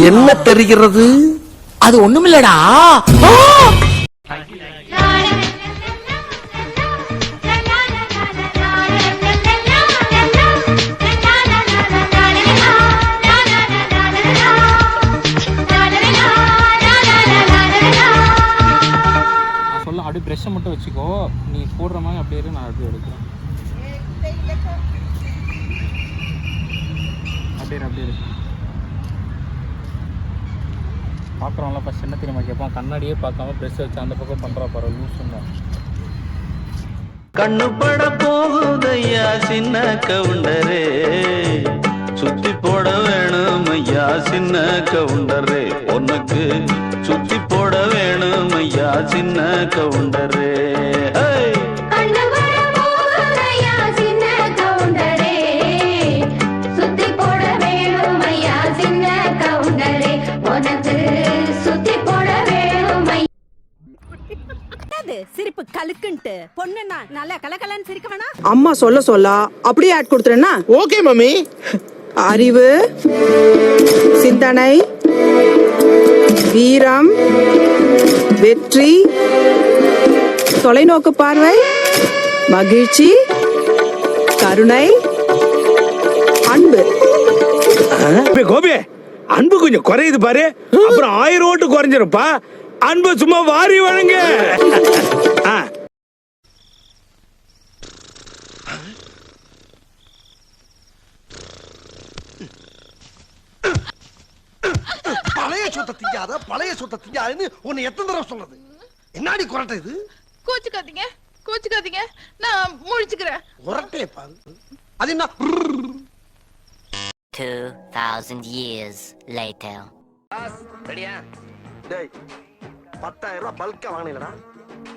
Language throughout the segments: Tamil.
என்ன தெரிகிறது? அது ஒண்ணுமில்லடா. சொல்ல அப்படியே ப்ரெஷ்ஷை மட்டும் வச்சுக்கோ. நீ போடுற மாதிரி அப்படியே நான் அப்படியே எடுக்கிறேன். அப்படியே பார்க்குறோம்ல ஃபஸ்ட் என்ன தெரியுமா கேட்பான், கண்ணாடியே பார்க்காம ப்ரெஷ் வச்சு அந்த பக்கம் பண்ணுறா பாரு லூசுன்னு. கண்ணு பட போகுதையா சின்ன கவுண்டரே, சுத்தி போட வேணும் ஐயா சின்ன கவுண்டரே, உனக்கு சுத்தி போட வேணும் ஐயா சின்ன கவுண்டரே. சிரிப்பு கலுக்குன்ட்டு பொண்ணுன்னா நல்லா கலகலன்னு சிரிக்க வேணா. அம்மா சொல்ல அப்படியே ஆட் கொடுத்துறேன்னா. Okay mummy. அறிவு, சிந்தனை, வீரம், வெற்றி, தொலைநோக்கு பார்வை, மகிழ்ச்சி, கருணை, அன்பு. கோபி, அன்பு கொஞ்சம் குறையுது பாரு, அப்புறம் 1000 ஓட்டு குறைஞ்சிருப்பா. அன்பு சும்மா வாரி வழங்க. பழைய சொத்தை திங்காத, பழைய சொத்தை திங்காதுன்னு உன்னை எத்தனை தடவை சொல்றது? என்னடி குரட்டை இது? கோச்சுக்காதீங்க, நான் முழிச்சுக்கிறேன். குரட்டையை பாரு. அது என்ன? 2000 years later. ரெடியா? டேய், 10,000 ரூபாய் பல்கா வாங்கினீங்களா?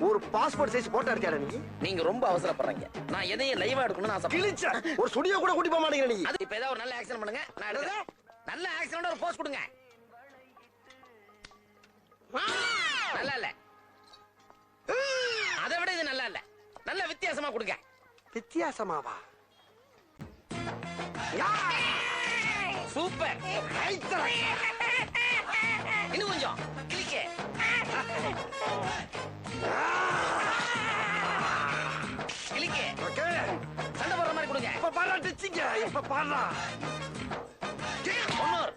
ஒரு பாஸ்போர்ட் சைஸ் போட்டோ எடுத்தியாடா நீ? நீங்க ரொம்ப அவசரப்படுறீங்க. நான் எதையும் லைவா எடுக்கணும்னு ஆசை. கிழிச்ச ஒரு ஸ்டுடியோ கூட கூட்டி போக மாட்டேங்கிற நீ. இப்ப ஏதாவது ஒரு நல்ல ஆக்ஷன் பண்ணுங்க, நான் எடுக்கிறேன். நல்ல ஆக்ஷனோட ஒரு போஸ் கொடுங்க. நல்லா இல்ல, அதை விட இது நல்லா இல்ல. நல்ல வித்தியாசமா கொடுங்க. வித்தியாசமாவா? சூப்பர். இன்னும் கொஞ்சம் கிளிக்க. கிளிக்க. ஓகே. சண்டை போடுற மாதிரி கொடுங்க. இப்ப பாரா டிச்சிங்க, இப்ப பாரா. ஒன்னோர்.